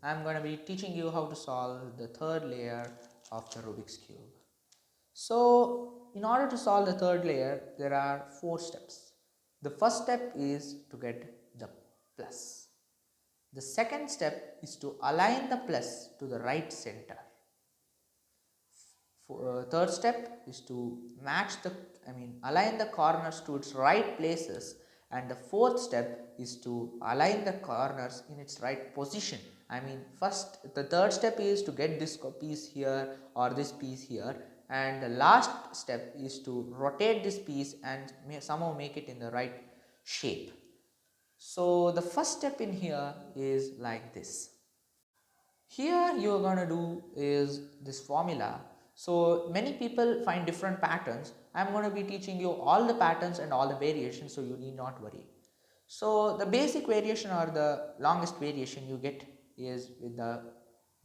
I am going to be teaching you how to solve the third layer of the Rubik's Cube. So in order to solve the third layer, there are 4 steps. The first step is to get the plus. The second step is to align the plus to the right center. Third step is to align the corners to its right places, and the fourth step is to align the corners in its right position. The third step is to get this piece here or this piece here, and the last step is to rotate this piece and somehow make it in the right shape. So the first step in here is like this. Here you are going to do is this formula. So many people find different patterns. I am going to be teaching you all the patterns and all the variations, so you need not worry. So the basic variation or the longest variation you get is with the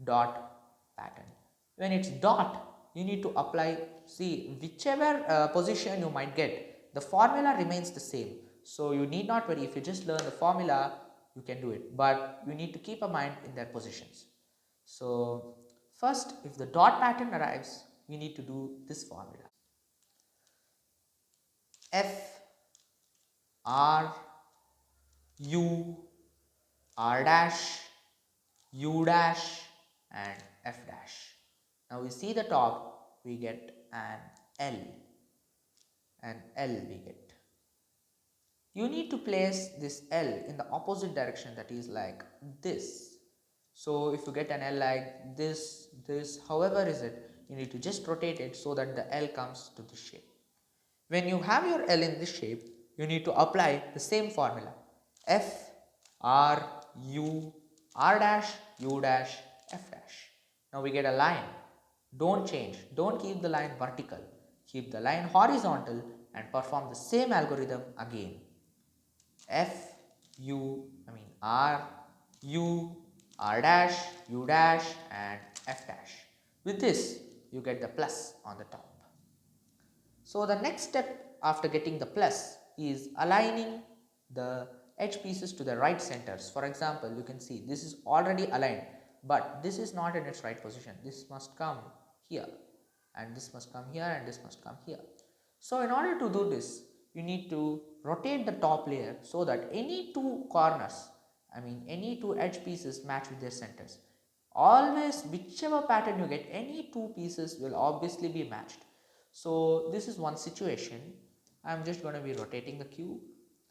dot pattern. When it's dot, you need to apply, see, whichever position you might get, the formula remains the same. So you need not worry. If you just learn the formula, you can do it, but you need to keep a mind in their positions. So first, if the dot pattern arrives, we need to do this formula. F R U R dash U dash and F dash. Now we see the top, we get an L, we get. You need to place this L in the opposite direction, that is like this. So if you get an L like this, however is it, you need to just rotate it so that the L comes to this shape. When you have your L in this shape, you need to apply the same formula. F, R, U, R dash, U dash, F dash. Now we get a line. Don't change. Don't keep the line vertical. Keep the line horizontal and perform the same algorithm again. R, U, R dash, U dash and F dash. With this, you get the plus on the top. So the next step after getting the plus is aligning the edge pieces to the right centers. For example, you can see this is already aligned, but this is not in its right position. This must come here, and this must come here, and this must come here. So in order to do this, you need to rotate the top layer so that any two corners, any two edge pieces match with their centers. Always, whichever pattern you get, any two pieces will obviously be matched. So this is one situation. I am just going to be rotating the cube,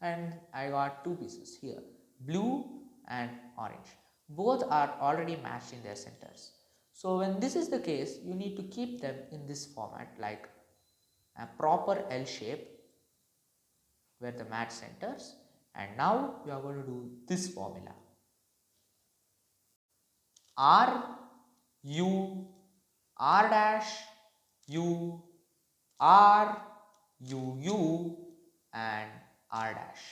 and I got two pieces here, blue and orange. Both are already matched in their centers. So when this is the case, you need to keep them in this format, like a proper L shape where the match centers, and now we are going to do this formula. R, U, R dash, U, R, U, U and R dash.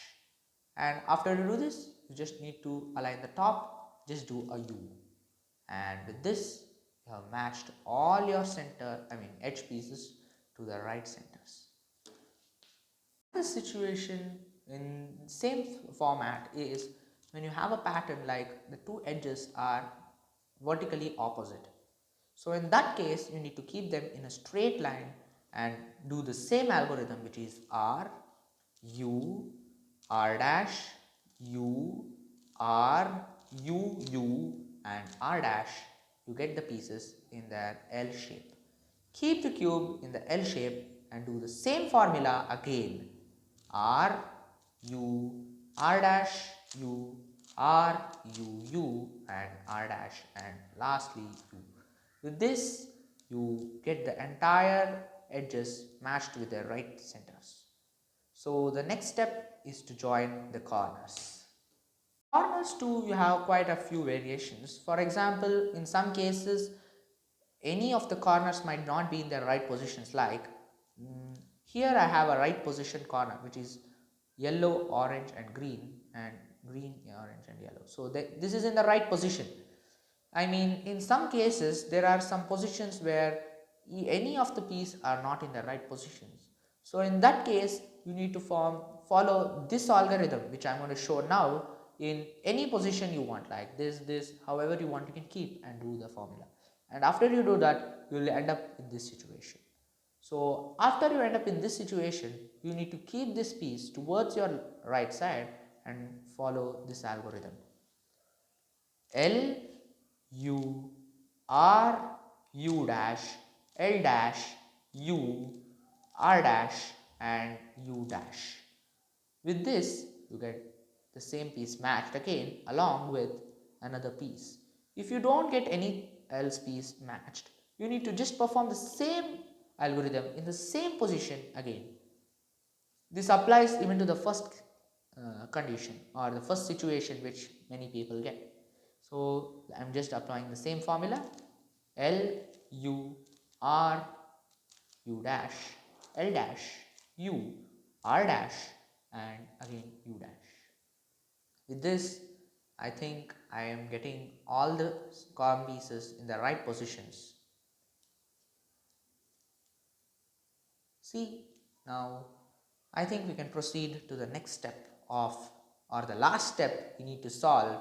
And after you do this, you just need to align the top, just do a U. And with this, you have matched all your edge pieces to the right centers. This situation in same format is when you have a pattern like the two edges are vertically opposite. So in that case, you need to keep them in a straight line and do the same algorithm, which is R, U, R dash, U, R, U, U and R dash. You get the pieces in their L shape. Keep the cube in the L shape and do the same formula again. R, U, R dash, U, R, U, U and R dash, and lastly U. With this, you get the entire edges matched with their right centers. So the next step is to join the corners. Corners too, you have quite a few variations. For example, in some cases, any of the corners might not be in their right positions, like here I have a right position corner which is yellow, orange and green, and green, orange and yellow. So this is in the right position. In some cases there are some positions where any of the piece are not in the right positions. So in that case, you need to follow this algorithm which I am going to show now. in any position you want, like this, however you want, you can keep and do the formula. And after you do that, you will end up in this situation. So after you end up in this situation, you need to keep this piece towards your right side and follow this algorithm. L, U, R, U dash, L dash, U, R dash and U dash. With this, you get the same piece matched again along with another piece. If you don't get any else piece matched, you need to just perform the same algorithm in the same position again. This applies even to the first condition or the first situation which many people get. So I am just applying the same formula: L, U, R, U dash, L dash, U, R dash and again U dash. With this, I think I am getting all the column pieces in the right positions. See, now I think we can proceed to the next step of, or the last step we need to solve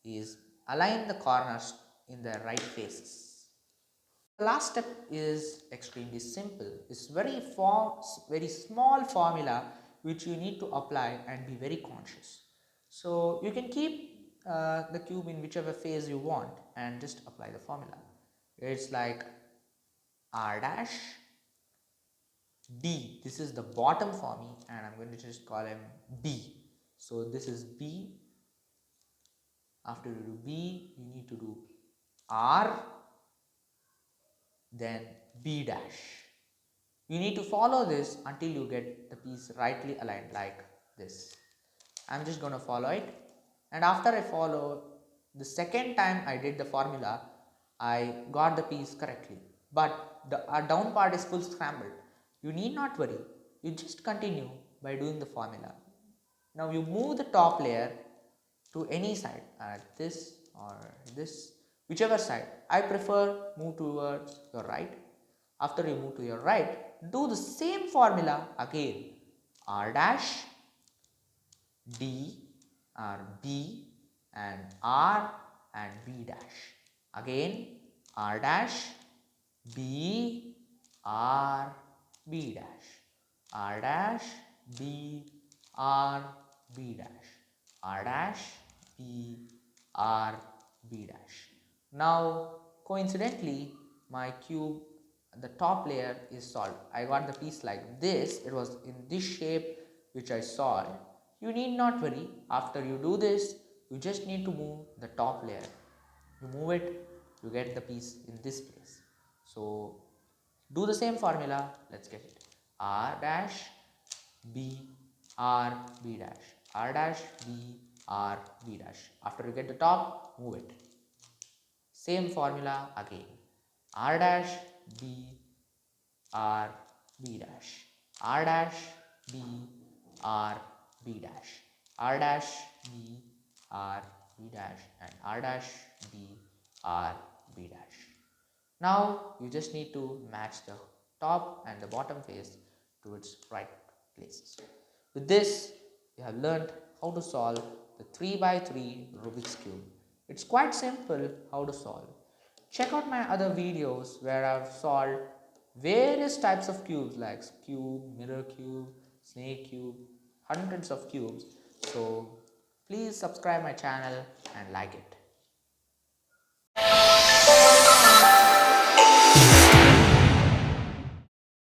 is align the corners in the right faces. The last step is extremely simple. It's very small formula which you need to apply and be very conscious. So you can keep the cube in whichever phase you want and just apply the formula. It's like R dash B. This is the bottom for me and I'm going to just call him B. So this is B. After you do B, you need to do R, then B dash. You need to follow this until you get the piece rightly aligned like this. I'm just going to follow it, and after I follow, the second time I did the formula, I got the piece correctly, but the down part is full scrambled. You need not worry, you just continue by doing the formula. Now you move the top layer to any side, this or this, whichever side. I prefer move towards your right. After you move to your right, do the same formula again. R dash, D or B and R and B dash. Again R dash, B, R, B dash. R dash, B, R, B dash. R dash, B, R, B dash. Now coincidentally my cube, the top layer is solved. I got the piece like this. It was in this shape which I solved. You need not worry. After you do this, you just need to move the top layer. You move it, you get the piece in this place. So do the same formula. Let's get it. R dash B R B dash. R dash B R B dash. After you get the top, move it. Same formula again. R dash B R B dash. R dash B R B dash. R dash B R B dash and R dash B R B dash. Now you just need to match the top and the bottom face to its right places. With this, you have learned how to solve the 3x3 Rubik's Cube. It's quite simple how to solve. Check out my other videos where I've solved various types of cubes like cube, mirror cube, snake cube, hundreds of cubes. So please subscribe my channel and like it.